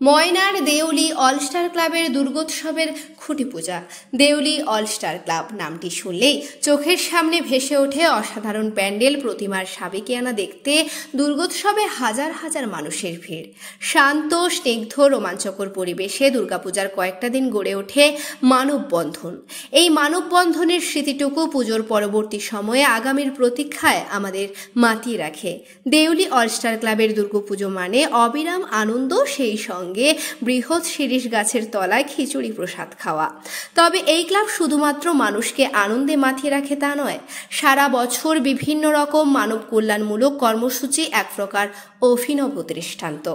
ময়নার দেউলি অলস্টার ক্লাবের দুর্গোৎসবের খুঁটি পূজা। দেউলি অলস্টার ক্লাব নামটি শুনলেই চোখের সামনে ভেসে ওঠে অসাধারণ প্যান্ডেল, প্রতিমার সাবেকিয়ানা দেখতে দুর্গোৎসবে হাজার হাজার মানুষের ভিড়। শান্ত, স্নিগ্ধ, রোমাঞ্চকর পরিবেশে দুর্গাপূজার কয়েকটা দিন গড়ে ওঠে মানববন্ধন। এই মানববন্ধনের স্মৃতিটুকু পুজোর পরবর্তী সময়ে আগামীর প্রতীক্ষায় আমাদের মাতিয়ে রাখে। দেউলি অলস্টার ক্লাবের দুর্গাপুজো মানে অবিরাম আনন্দ, সেই সঙ্গে বৃহৎ শিরীষ গাছের তলায় খিচুড়ি প্রসাদ খাওয়া। তবে এই ক্লাব শুধুমাত্র মানুষকে আনন্দে মাতিয়ে রাখে তা নয়, সারা বছর বিভিন্ন রকম মানব কল্যাণমূলক কর্মসূচি এক প্রকার অভিনব দৃষ্টান্ত।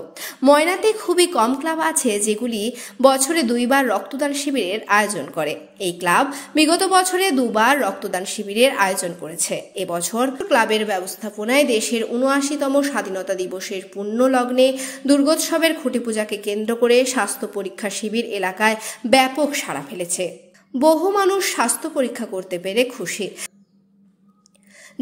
ময়নাতে খুবই কম ক্লাব আছে যেগুলি বছরে 2 বার রক্তদান শিবিরের আয়োজন করে। এই ক্লাব বিগত বছরে 2 বার রক্তদান শিবিরের আয়োজন করেছে। এবছর ক্লাবের ব্যবস্থাপনায় দেশের ৭৯তম স্বাধীনতা দিবসের পুণ্য লগ্নে দুর্গোৎসবের খুঁটি পূজাকে কেন্দ্র করে স্বাস্থ্য পরীক্ষা শিবির এলাকায় ব্যাপক সাড়া ফেলেছে। বহু মানুষ স্বাস্থ্য পরীক্ষা করতে পেরে খুশি,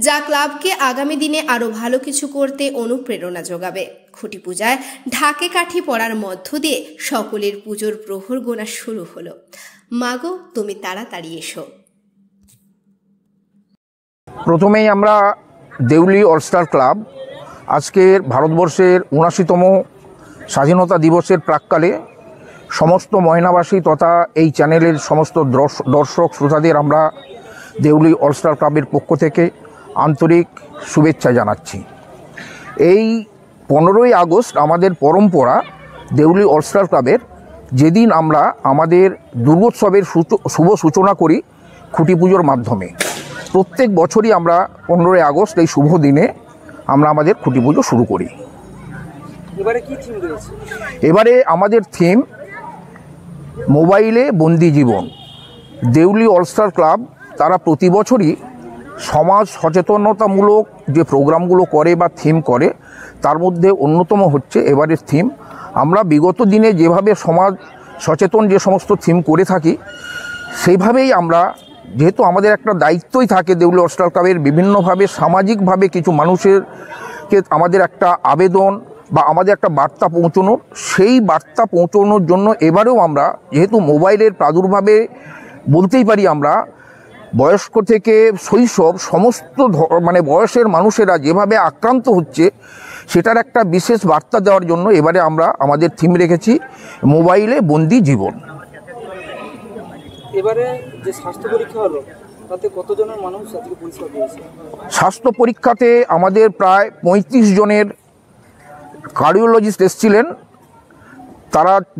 যা ক্লাবকে আগামী দিনে আরো ভালো কিছু করতে অনুপ্রেরণা যোগাবে। খুঁটি পূজায় ঢাকে কাঠি পড়ার মধ্য দিয়ে সকলের পুজোর প্রহর গোনা শুরু হলো। মাগো তুমি তাড়াতাড়ি এসো। প্রথমেই আমরা দেউলি অলস্টার ক্লাব আজকের ভারতবর্ষের ৭৯তম স্বাধীনতা দিবসের প্রাক্কালে সমস্ত ময়নাবাসী তথা এই চ্যানেলের সমস্ত দর্শক শ্রোতাদের আমরা দেউলি অলস্টার ক্লাবের পক্ষ থেকে আন্তরিক শুভেচ্ছা জানাচ্ছি। এই 15ই আগস্ট আমাদের পরম্পরা দেউলি অলস্টার ক্লাবের, যেদিন আমরা আমাদের দুর্গোৎসবের শুভ সূচনা করি খুঁটি পুজোর মাধ্যমে। প্রত্যেক বছরই আমরা 15ই আগস্ট এই শুভ দিনে আমরা আমাদের খুঁটি পুজো শুরু করি। এবারে কি থিম রয়েছে? এবারে আমাদের থিম মোবাইলে বন্দি জীবন। দেউলি অলস্টার ক্লাব তারা প্রতি বছরই সমাজ সচেতনতামূলক যে প্রোগ্রামগুলো করে বা থিম করে, তার মধ্যে অন্যতম হচ্ছে এবারের থিম। আমরা বিগত দিনে যেভাবে সমাজ সচেতন যে সমস্ত থিম করে থাকি, সেইভাবেই আমরা, যেহেতু আমাদের একটা দায়িত্বই থাকে দেউলি অলস্টার ক্লাবের বিভিন্নভাবে সামাজিকভাবে কিছু মানুষেরকে আমাদের একটা আবেদন বা আমাদের একটা বার্তা পৌঁছানোর, সেই বার্তা পৌঁছানোর জন্য এবারেও আমরা, যেহেতু মোবাইলের প্রাদুর্ভাবে বলতেই পারি আমরা বয়স্ক থেকে শৈশব সমস্ত বয়সের মানুষেরা যেভাবে আক্রান্ত হচ্ছে, সেটার একটা বিশেষ বার্তা দেওয়ার জন্য এবারে আমরা আমাদের থিম রেখেছি মোবাইলে বন্দি জীবন। এবারে যে স্বাস্থ্য পরীক্ষা হলো তাতে কতজনের মানুষ আজকে পরিষেবা পেয়েছে? স্বাস্থ্য পরীক্ষাতে আমাদের প্রায় 35 জনের কার্ডিওলজিস্ট এসেছিলেন।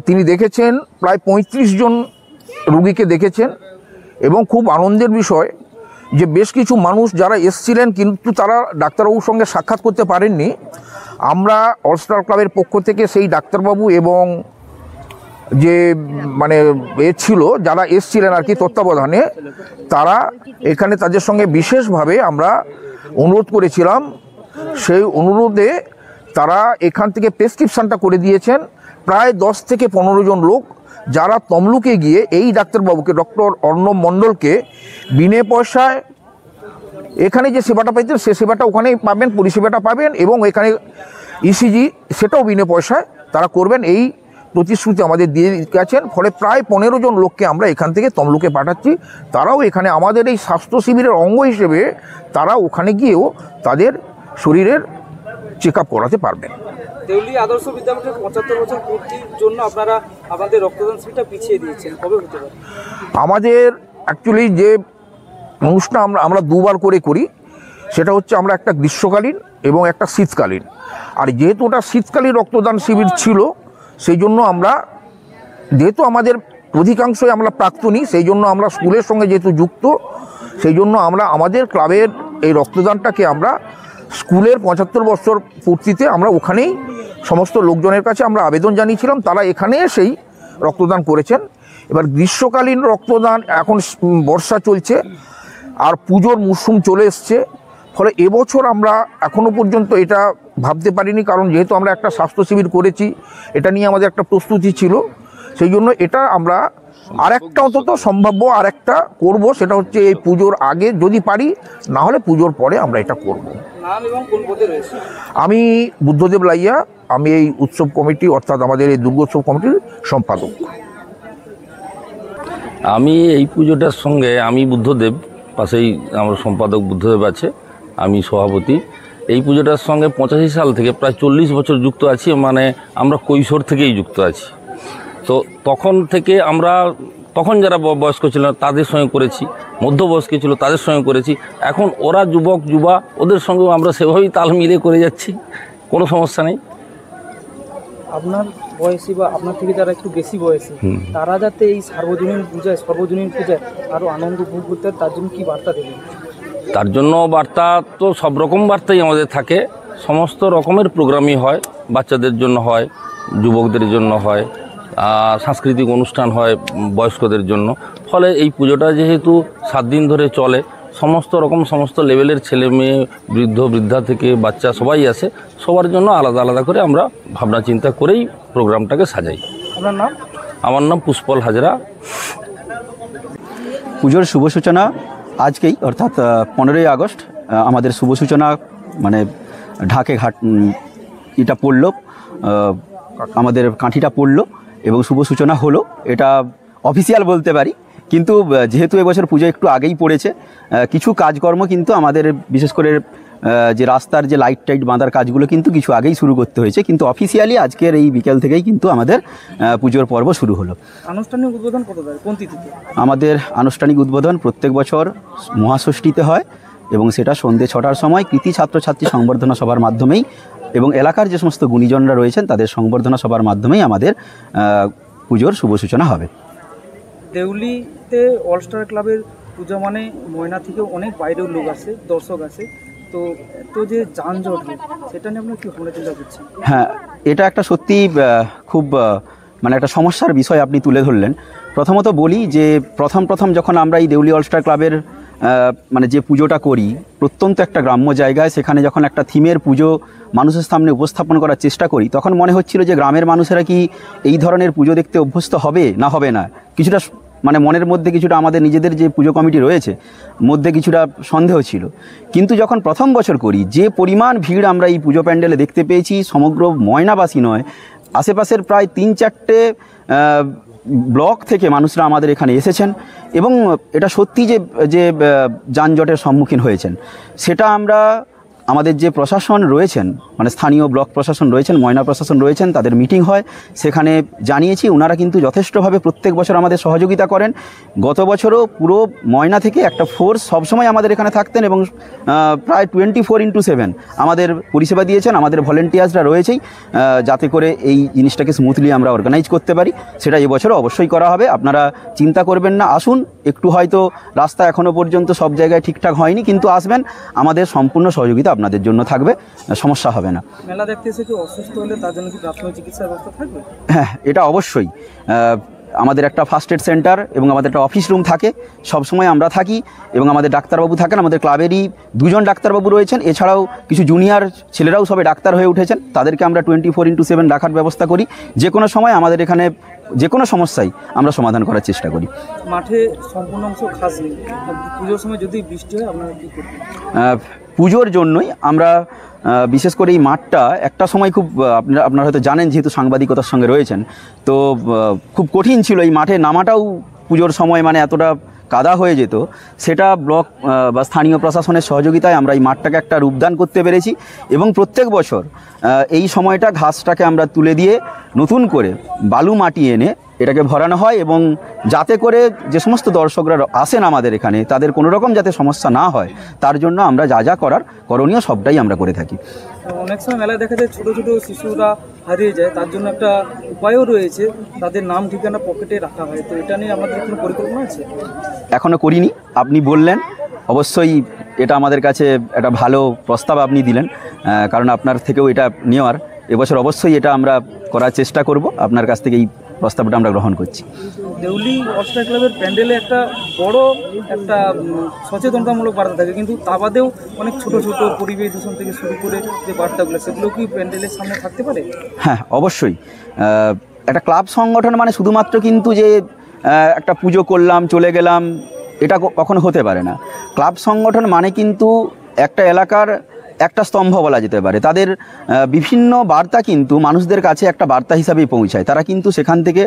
তিনি দেখেছেন প্রায় 35 জন রুগীকে দেখেছেন। এবং খুব আনন্দের বিষয় যে বেশ কিছু মানুষ যারা এসেছিলেন কিন্তু তারা ডাক্তারবাবুর সঙ্গে সাক্ষাৎ করতে পারেননি, আমরা অলস্টার ক্লাবের পক্ষ থেকে সেই ডাক্তারবাবু এবং যে ছিল যারা এসছিলেন আর কি তত্ত্বাবধানে, তারা এখানে তাদের সঙ্গে বিশেষভাবে আমরা অনুরোধ করেছিলাম। সেই অনুরোধে তারা এখান থেকে প্রেসক্রিপশানটা করে দিয়েছেন প্রায় 10 থেকে 15 জন লোক, যারা তমলুকে গিয়ে এই ডাক্তারবাবুকে, ডক্টর অর্ণব মণ্ডলকে বিনে পয়সায় এখানে যে সেবাটা পাইতেন সে সেবাটা ওখানেই পাবেন, পরিষেবাটা পাবেন, এবং এখানে ইসিজি সেটাও বিনে পয়সায় তারা করবেন, এই প্রতিশ্রুতি আমাদের দিয়ে গেছেন। ফলে প্রায় 15 জন লোককে আমরা এখান থেকে তমলুকে পাঠাচ্ছি। তারাও এখানে আমাদের এই স্বাস্থ্য শিবিরের অঙ্গ হিসেবে তারা ওখানে গিয়েও তাদের শরীরের চেক আপ করাতে পারবেন। দেউলি আদর্শ বিদ্যাপীঠের 75 বছর পূর্তির জন্য আপনারা আমাদের রক্তদান শিবিরটা পিছিয়ে দিয়েছেন, কবে হতে পারে? আমাদের অ্যাকচুয়ালি যে অনুষ্ঠান আমরা 2 বার করে করি, সেটা হচ্ছে আমরা একটা গ্রীষ্মকালীন এবং একটা শীতকালীন। আর যেহেতু ওটা শীতকালীন রক্তদান শিবির ছিল, সেই জন্য আমরা, যেহেতু আমাদের অধিকাংশই আমরা প্রাক্তনী, সেই জন্য আমরা স্কুলের সঙ্গে যেহেতু যুক্ত, সেই জন্য আমরা আমাদের ক্লাবের এই রক্তদানটাকে আমরা স্কুলের 75 বছর পূর্তিতে আমরা ওখানেই সমস্ত লোকজনের কাছে আমরা আবেদন জানিয়েছিলাম, তারা এখানে এসেই রক্তদান করেছেন। এবার গ্রীষ্মকালীন রক্তদান, এখন বর্ষা চলছে আর পুজোর মরশুম চলে এসছে, ফলে এবছর আমরা এখনও পর্যন্ত এটা ভাবতে পারিনি, কারণ যেহেতু আমরা একটা স্বাস্থ্য শিবির করেছি, এটা নিয়ে আমাদের একটা প্রস্তুতি ছিল, সেই জন্য এটা আমরা আরেকটা অন্তত সম্ভাব্য আরেকটা করব, সেটা হচ্ছে এই পুজোর আগে যদি পারি, না হলে পুজোর পরে আমরা এটা করব। নাম এবং কোন পদে রয়েছে? আমি বুদ্ধদেব লাইয়া, আমি এই উৎসব কমিটি অর্থাৎ আমাদের এই দুর্গোৎসব কমিটির সম্পাদক। আমি এই পুজোটার সঙ্গে আমি বুদ্ধদেব, পাশেই আমার সম্পাদক বুদ্ধদেব আছে, আমি সভাপতি। এই পুজোটার সঙ্গে 85 সাল থেকে প্রায় 40 বছর যুক্ত আছি, মানে আমরা কৈশোর থেকেই যুক্ত আছি। তো তখন থেকে আমরা তখন যারা বয়স্ক ছিল তাদের সঙ্গে করেছি, মধ্যবয়স্ক ছিল তাদের সঙ্গে করেছি, এখন ওরা যুবক যুবা, ওদের সঙ্গেও আমরা সেভাবেই তাল মিলিয়ে করে যাচ্ছি, কোনো সমস্যা নেই। আপনার বয়সী বা আপনার থেকে যারা একটু বেশি বয়সী, তারা যাতে এই সর্বজনীন পূজায় আরও আনন্দ উপভোগ করতে হয়, তার জন্য কি বার্তা দেবেন? তার জন্য বার্তা তো সব রকম বার্তাই আমাদের থাকে, সমস্ত রকমের প্রোগ্রামই হয়, বাচ্চাদের জন্য হয়, যুবকদের জন্য হয়, সাংস্কৃতিক অনুষ্ঠান হয় বয়স্কদের জন্য। ফলে এই পুজোটা যেহেতু 7 দিন ধরে চলে, সমস্ত লেভেলের ছেলে মেয়ে, বৃদ্ধ বৃদ্ধা থেকে বাচ্চা সবাই আসে, সবার জন্য আলাদা আলাদা করে আমরা ভাবনা চিন্তা করেই প্রোগ্রামটাকে সাজাই। আপনার নাম? আমার নাম পুষ্পল হাজরা। পুজোর শুভ সূচনা আজকেই, অর্থাৎ 15ই আগস্ট আমাদের শুভ সূচনা, মানে ঢাকে ঘাট এটা পড়লো, আমাদের কাঠিটা পড়লো এবং শুভ সূচনা হলো। এটা অফিসিয়াল বলতে পারি, কিন্তু যেহেতু এবছর পুজো একটু আগেই পড়েছে, কিছু কাজকর্ম কিন্তু আমাদের বিশেষ করে যে রাস্তার যে লাইট টাইট বাঁধার কাজগুলো কিন্তু কিছু আগেই শুরু করতে হয়েছে, কিন্তু অফিসিয়ালি আজকের এই বিকেল থেকেই কিন্তু আমাদের পুজোর পর্ব শুরু হলো। আনুষ্ঠানিক উদ্বোধন কত কোন তিথিতে? আমাদের আনুষ্ঠানিক উদ্বোধন প্রত্যেক বছর মহাষষ্ঠীতে হয় এবং সেটা সন্ধ্যে 6টার সময় কৃতি ছাত্রছাত্রী সংবর্ধনা সভার মাধ্যমেই এবং এলাকার যে সমস্ত গুণীজনরা রয়েছেন তাদের সংবর্ধনা সভার মাধ্যমেই আমাদের পুজোর শুভ সূচনা হবে। দেউলিতে অলস্টার ক্লাবের পূজা মানে ময়না থেকে অনেক বাইরের লোক আসে, দর্শক আসে, তো যে যানজট সেটা নিয়ে আপনার কি ভাবনা চিন্তা করছেন? হ্যাঁ, এটা একটা সত্যি খুব মানে একটা সমস্যার বিষয় আপনি তুলে ধরলেন। প্রথমত বলি যে প্রথম যখন আমরা এই দেউলি অলস্টার ক্লাবের মানে যে পুজোটা করি, প্রত্যন্ত একটা গ্রাম্য জায়গায়, সেখানে যখন একটা থিমের পুজো মানুষের সামনে উপস্থাপন করার চেষ্টা করি, তখন মনে হচ্ছিল যে গ্রামের মানুষেরা কি এই ধরনের পুজো দেখতে অভ্যস্ত হবে না, কিছুটা মানে মনের মধ্যে কিছুটা আমাদের নিজেদের যে পুজো কমিটি রয়েছে মধ্যে কিছুটা সন্দেহ ছিল। কিন্তু যখন প্রথম বছর করি, যে পরিমাণ ভিড় আমরা এই পুজো প্যান্ডেলে দেখতে পেয়েছি, সমগ্র ময়নাবাসী নয়, আশেপাশের প্রায় 3-4টে ব্লক থেকে মানুষরা আমাদের এখানে এসেছেন এবং এটা সত্যি যে যানজটের সম্মুখীন হয়েছেন, সেটা আমরা আমাদের যে প্রশাসন রয়েছেন, মানে স্থানীয় ব্লক প্রশাসন রয়েছেন, ময়না প্রশাসন রয়েছেন, তাদের মিটিং হয়, সেখানে জানিয়েছি। ওনারা কিন্তু যথেষ্টভাবে প্রত্যেক বছর আমাদের সহযোগিতা করেন। গত বছরও পুরো ময়না থেকে একটা ফোর্স সবসময় আমাদের এখানে থাকতেন এবং প্রায় 24/7 আমাদের পরিষেবা দিয়েছেন। আমাদের ভলেন্টিয়ার্সরা রয়েছেই, যাতে করে এই জিনিসটাকে স্মুথলি আমরা অর্গানাইজ করতে পারি। সেটা এবছরও অবশ্যই করা হবে, আপনারা চিন্তা করবেন না। আসুন, একটু হয়তো রাস্তা এখনও পর্যন্ত সব জায়গায় ঠিকঠাক হয়নি, কিন্তু আসবেন, আমাদের সম্পূর্ণ সহযোগিতা আপনাদের জন্য থাকবে, সমস্যা হবে না। মেলা দেখতে এসে কি অসুস্থ হলে তার জন্য কি প্রাথমিক চিকিৎসার ব্যবস্থা থাকবে? হ্যাঁ, এটা অবশ্যই। আমাদের একটা ফার্স্ট এড সেন্টার এবং আমাদের একটা অফিস রুম থাকে, সবসময় আমরা থাকি এবং আমাদের ডাক্তারবাবু থাকেন। আমাদের ক্লাবেরই 2জন ডাক্তারবাবু রয়েছেন, এছাড়াও কিছু জুনিয়র ছেলেরাও সবে ডাক্তার হয়ে উঠেছেন, তাদেরকে আমরা 24/7 রাখার ব্যবস্থা করি। যে কোনো সময় আমাদের এখানে যে কোনো সমস্যাই আমরা সমাধান করার চেষ্টা করি। মাঠে সম্পূর্ণ অংশ খাস নেই, পুজোর সময় যদি বৃষ্টি হয় আপনারা কী করবেন? পুজোর জন্যই আমরা বিশেষ করে এই মাঠটা একটা সময় খুব আপনারা হয়তো জানেন, যেহেতু সাংবাদিকতার সঙ্গে রয়েছেন, তো খুব কঠিন ছিল এই মাঠে নামাটাও পুজোর সময়, মানে এতটা কাদা হয়ে যেত। সেটা ব্লক বা স্থানীয় প্রশাসনের সহযোগিতায় আমরা এই মাঠটাকে একটা রূপদান করতে পেরেছি এবং প্রত্যেক বছর এই সময়টা ঘাসটাকে আমরা তুলে দিয়ে নতুন করে বালু মাটি এনে এটাকে ভরানো হয় এবং যাতে করে যে সমস্ত দর্শকরা আসেন আমাদের এখানে তাদের কোনো রকম যাতে সমস্যা না হয়, তার জন্য আমরা যা করার করণীয় সবটাই আমরা করে থাকি। অনেক সময় মেলায় দেখা যায় ছোটো ছোটো শিশুরা হারিয়ে যায়, তার জন্য একটা উপায়ও রয়েছে, তাদের নাম ঠিকানা পকেটে রাখা হয়, তো এটা নিয়ে আমাদের কোনো পরিকল্পনা আছে? এখনও করিনি, আপনি বললেন, অবশ্যই এটা আমাদের কাছে একটা ভালো প্রস্তাব আপনি দিলেন, কারণ আপনার থেকেও এটা নেওয়ার। এবছর অবশ্যই এটা আমরা করার চেষ্টা করব, আপনার কাছ থেকে এই প্রস্তাবটা আমরা গ্রহণ করছি। দেউলি অলস্টার ক্লাবের প্যান্ডেলে একটা বড় একটা সচেতনতামূলক বার্তা থাকে, কিন্তু তা বাদেও অনেক ছোট ছোট পরিবেশ দূষণ থেকে শুরু করে যে বার্তাগুলো, সেগুলো কি প্যান্ডেলের সামনে থাকতে পারে? হ্যাঁ, অবশ্যই। একটা ক্লাব সংগঠন মানে শুধুমাত্র কিন্তু যে একটা পুজো করলাম চলে গেলাম, এটা কখনো হতে পারে না। ক্লাব সংগঠন মানে কিন্তু একটা এলাকার একটা স্তম্ভ বলা যেতে পারে। তাদের বিভিন্ন বার্তা কিন্তু মানুষদের কাছে একটা বার্তা হিসাবেই পৌঁছায়। তারা কিন্তু সেখান থেকে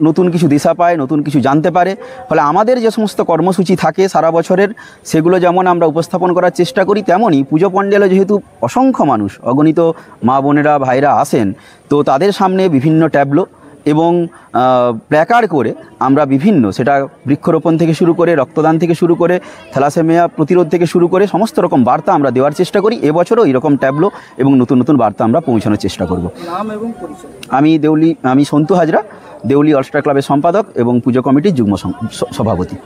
নতুন কিছু দিশা পায়, নতুন কিছু জানতে পারে। ফলে আমাদের যে সমস্ত কর্মসূচি থাকে সারা বছরের, সেগুলো যেমন আমরা উপস্থাপন করার চেষ্টা করি, তেমনই পুজো পণ্ডালে যেহেতু অসংখ্য মানুষ, অগণিত মা বোনেরা ভাইরা আসেন, তো তাদের সামনে বিভিন্ন ট্যাবলো এবং প্ল্যাকার্ড করে আমরা বিভিন্ন, সেটা বৃক্ষরোপণ থেকে শুরু করে, রক্তদান থেকে শুরু করে, থ্যালাসেমিয়া প্রতিরোধ থেকে শুরু করে সমস্ত রকম বার্তা আমরা দেওয়ার চেষ্টা করি। এবছরও এরকম ট্যাবলো এবং নতুন নতুন বার্তা আমরা পৌঁছানোর চেষ্টা করব। নাম এবং পরিচয়? আমি সন্তু হাজরা, দেউলি অলস্টার ক্লাবের সম্পাদক এবং পুজো কমিটির যুগ্ম সভাপতি।